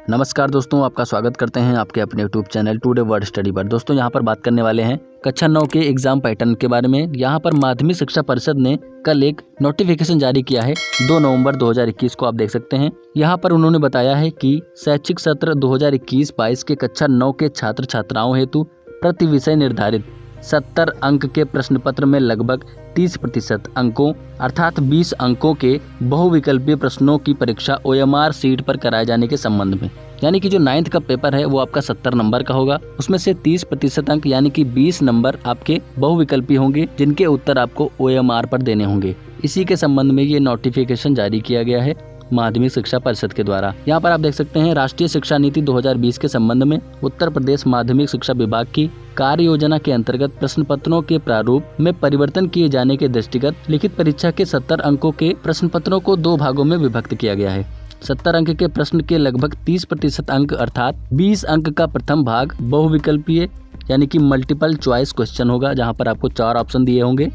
नमस्कार दोस्तों, आपका स्वागत करते हैं आपके अपने YouTube channel today word study पर। दोस्तों यहाँ पर बात करने वाले हैं कक्षा 9 के एग्जाम पैटर्न के बारे में। यहाँ पर माध्यमिक शिक्षा परिषद ने कल एक नोटिफिकेशन जारी किया है 2 नवंबर 2021 को, आप देख सकते हैं। यहाँ पर उन्होंने बताया है कि शैक्षिक सत्र 2021-22 के कक्षा 9 के छात्र छात्राओं हेतु प्रति विषय निर्धारित 70 अंक के प्रश्न पत्र में लगभग 30% अंकों अर्थात 20 अंकों के बहुविकल्पीय प्रश्नों की परीक्षा OMR सीट पर कराए जाने के संबंध में, यानी कि जो 9th का पेपर है वो आपका 70 नंबर का होगा। उसमें से 30% अंक यानी कि 20 नंबर आपके बहुविकल्पी होंगे, जिनके उत्तर आपको OMR पर देने होंगे। इसी के संबंध में ये नोटिफिकेशन जारी किया गया है माध्यमिक शिक्षा परिषद के द्वारा। यहाँ पर आप देख सकते हैं राष्ट्रीय शिक्षा नीति 2020 के संबंध में उत्तर प्रदेश माध्यमिक शिक्षा विभाग की कार्य योजना के अंतर्गत प्रश्न पत्रों के प्रारूप में परिवर्तन किए जाने के दृष्टिगत लिखित परीक्षा के 70 अंकों के प्रश्न पत्रों को 2 भागों में विभक्त किया गया है। 70 अंक के प्रश्न के लगभग 30% अंक अर्थात 20 अंक का प्रथम भाग बहुविकल्पीय यानी कि मल्टीपल चॉइस क्वेश्चन होगा, जहाँ पर आपको 4 ऑप्शन दिए होंगे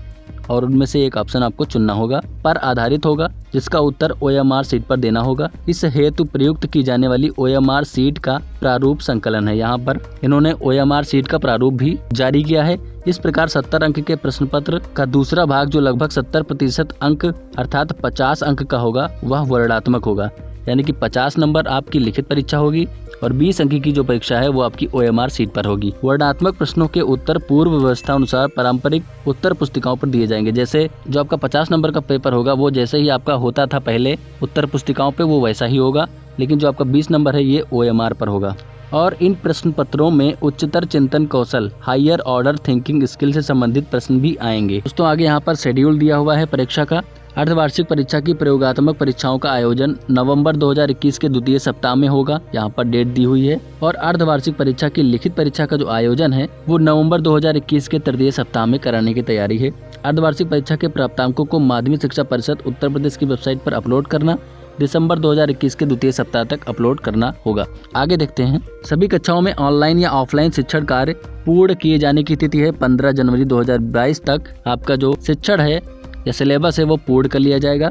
और उनमें से एक ऑप्शन आपको चुनना होगा, पर आधारित होगा, जिसका उत्तर OMR सीट पर देना होगा। इस हेतु प्रयुक्त की जाने वाली OMR सीट का प्रारूप संकलन है। यहाँ पर इन्होंने OMR सीट का प्रारूप भी जारी किया है। इस प्रकार 70 अंक के प्रश्न पत्र का दूसरा भाग जो लगभग 70% अंक अर्थात 50 अंक का होगा, वह वर्णात्मक होगा, यानी कि 50 नंबर आपकी लिखित परीक्षा होगी और 20 अंक की जो परीक्षा है वो आपकी OMR सीट पर होगी। वर्णात्मक प्रश्नों के उत्तर पूर्व व्यवस्था अनुसार पारंपरिक उत्तर पुस्तिकाओं पर दिए जाएंगे। जैसे जो आपका 50 नंबर का पेपर होगा वो जैसे ही आपका होता था पहले उत्तर पुस्तिकाओं पे, वो वैसा ही होगा, लेकिन जो आपका 20 नंबर है ये OMR पर होगा। और इन प्रश्न पत्रों में उच्चतर चिंतन कौशल हायर ऑर्डर थिंकिंग स्किल से संबंधित प्रश्न भी आएंगे। दोस्तों आगे यहाँ पर शेड्यूल दिया हुआ है परीक्षा का। अर्धवार्षिक परीक्षा की प्रयोगात्मक परीक्षाओं का आयोजन नवंबर 2021 के द्वितीय सप्ताह में होगा, यहाँ पर डेट दी हुई है। और अर्धवार्षिक परीक्षा की लिखित परीक्षा का जो आयोजन है वो नवंबर 2021 के तृतीय सप्ताह में कराने की तैयारी है। अर्धवार्षिक परीक्षा के प्राप्तांकों को माध्यमिक शिक्षा परिषद उत्तर प्रदेश की वेबसाइट पर अपलोड करना दिसंबर 2021 के द्वितीय सप्ताह तक अपलोड करना होगा। आगे देखते हैं। सभी कक्षाओं में ऑनलाइन या ऑफलाइन शिक्षण कार्य पूर्ण किए जाने की तिथि है 15 जनवरी 2022 तक। आपका जो शिक्षण है या सिलेबस है वो पूर्ण कर लिया जाएगा।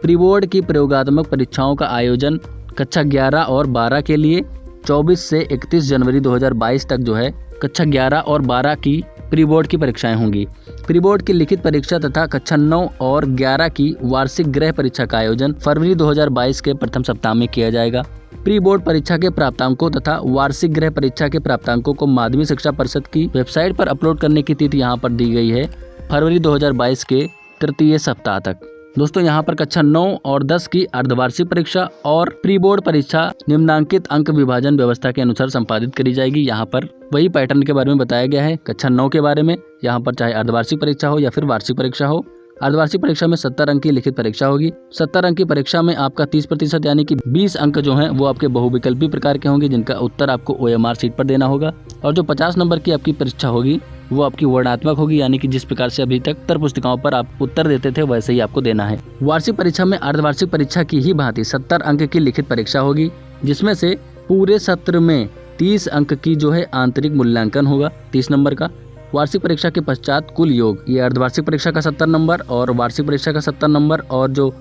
प्री बोर्ड की प्रयोगात्मक परीक्षाओं का आयोजन कक्षा 11 और 12 के लिए 24 से 31 जनवरी 2022 तक जो है कक्षा 11 और 12 की प्री बोर्ड की परीक्षाएं होंगी। प्री बोर्ड की लिखित परीक्षा तथा कक्षा 9 और 11 की वार्षिक गृह परीक्षा का आयोजन फरवरी 2022 के प्रथम सप्ताह में किया जाएगा। प्री बोर्ड परीक्षा के प्राप्तांकों तथा वार्षिक गृह परीक्षा के प्राप्तांकों को माध्यमिक शिक्षा परिषद की वेबसाइट पर अपलोड करने की तिथि यहाँ पर दी गई है फरवरी 2022 के तृतीय सप्ताह तक। दोस्तों यहाँ पर कक्षा 9 और 10 की अर्धवार्षिक परीक्षा और प्री बोर्ड परीक्षा निम्नांकित अंक विभाजन व्यवस्था के अनुसार संपादित करी जाएगी। यहाँ पर वही पैटर्न के बारे में बताया गया है कक्षा 9 के बारे में। यहाँ पर चाहे अर्धवार्षिक परीक्षा हो या फिर वार्षिक परीक्षा हो, अर्धवार्षिक परीक्षा में 70 अंक की लिखित परीक्षा होगी। 70 अंक की परीक्षा में आपका 30% यानी कि 20 अंक जो हैं वो आपके बहुविकल्पी प्रकार के होंगे, जिनका उत्तर आपको OMR सीट पर देना होगा। और जो 50 नंबर की आपकी परीक्षा होगी वो आपकी वर्णात्मक होगी, यानी कि जिस प्रकार से अभी तक उत्तर पुस्तिकाओं पर आप उत्तर देते थे वैसे ही आपको देना है। वार्षिक परीक्षा में अर्धवार्षिक परीक्षा की ही भांति 70 अंक की लिखित परीक्षा होगी, जिसमें से पूरे सत्र में 30 अंक की जो है आंतरिक मूल्यांकन होगा 30 नंबर का। वार्षिक परीक्षा के पश्चात कुल योग, ये अर्धवार्षिक परीक्षा का 70 नंबर और वार्षिक परीक्षा का 70 नंबर और जो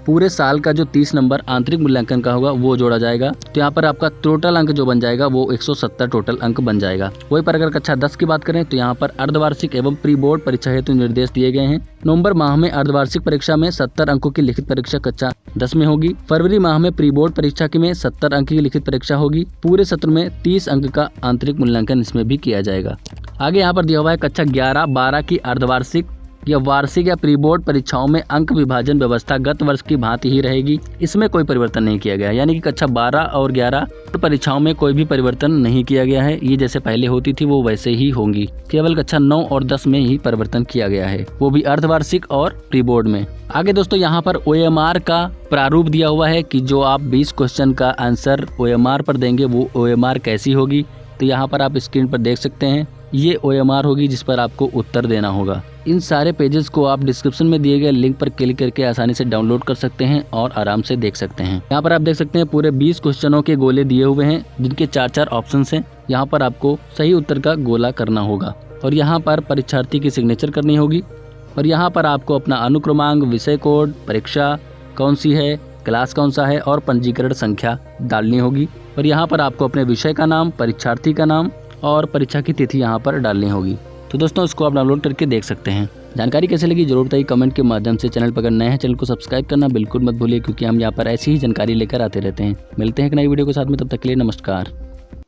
पूरे साल का जो 30 नंबर आंतरिक मूल्यांकन का होगा वो जोड़ा जाएगा। तो यहाँ पर आपका टोटल अंक जो बन जाएगा वो 170 टोटल अंक बन जाएगा। वहीं पर अगर कक्षा 10 की बात करें तो यहाँ पर अर्धवार्षिक एवं प्री बोर्ड परीक्षा हेतु निर्देश दिए गए हैं। नवंबर माह में अर्धवार्षिक परीक्षा में 70 अंकों की लिखित परीक्षा कक्षा 10 में होगी। फरवरी माह में प्री बोर्ड परीक्षा में 70 अंक की लिखित परीक्षा होगी। पूरे सत्र में 30 अंक का आंतरिक मूल्यांकन इसमें भी किया जाएगा। आगे यहाँ पर दिया हुआ है कक्षा 11-12 की अर्धवार्षिक या वार्षिक या प्री बोर्ड परीक्षाओं में अंक विभाजन व्यवस्था गत वर्ष की भांति ही रहेगी। इसमें कोई परिवर्तन नहीं किया गया है, यानी कि कक्षा 12 और 11 परीक्षाओं में कोई भी परिवर्तन नहीं किया गया है। ये जैसे पहले होती थी वो वैसे ही होंगी। केवल कक्षा 9 और 10 में ही परिवर्तन किया गया है, वो भी अर्धवार्षिक और प्री बोर्ड में। आगे दोस्तों यहाँ पर OMR का प्रारूप दिया हुआ है कि जो आप 20 क्वेश्चन का आंसर OMR पर देंगे वो OMR कैसी होगी। तो यहाँ पर आप स्क्रीन पर देख सकते हैं ये OMR होगी जिस पर आपको उत्तर देना होगा। इन सारे पेजेस को आप डिस्क्रिप्शन में दिए गए लिंक पर क्लिक करके आसानी से डाउनलोड कर सकते हैं और आराम से देख सकते हैं। यहाँ पर आप देख सकते हैं पूरे 20 क्वेश्चनों के गोले दिए हुए हैं, जिनके 4-4 ऑप्शंस हैं। यहाँ पर आपको सही उत्तर का गोला करना होगा और यहाँ पर परीक्षार्थी की सिग्नेचर करनी होगी और यहाँ पर आपको अपना अनुक्रमांक, विषय कोड, परीक्षा कौन सी है, क्लास कौन सा है और पंजीकरण संख्या डालनी होगी। और यहाँ पर आपको अपने विषय का नाम, परीक्षार्थी का नाम और परीक्षा की तिथि यहाँ पर डालनी होगी। तो दोस्तों इसको आप डाउनलोड करके देख सकते हैं। जानकारी कैसे लगी जरूर बताइए कमेंट के माध्यम से। चैनल पर अगर नए हैं चैनल को सब्सक्राइब करना बिल्कुल मत भूलिए, क्योंकि हम यहाँ पर ऐसी ही जानकारी लेकर आते रहते हैं। मिलते हैं एक नई वीडियो के साथ में, तब तक के लिए नमस्कार।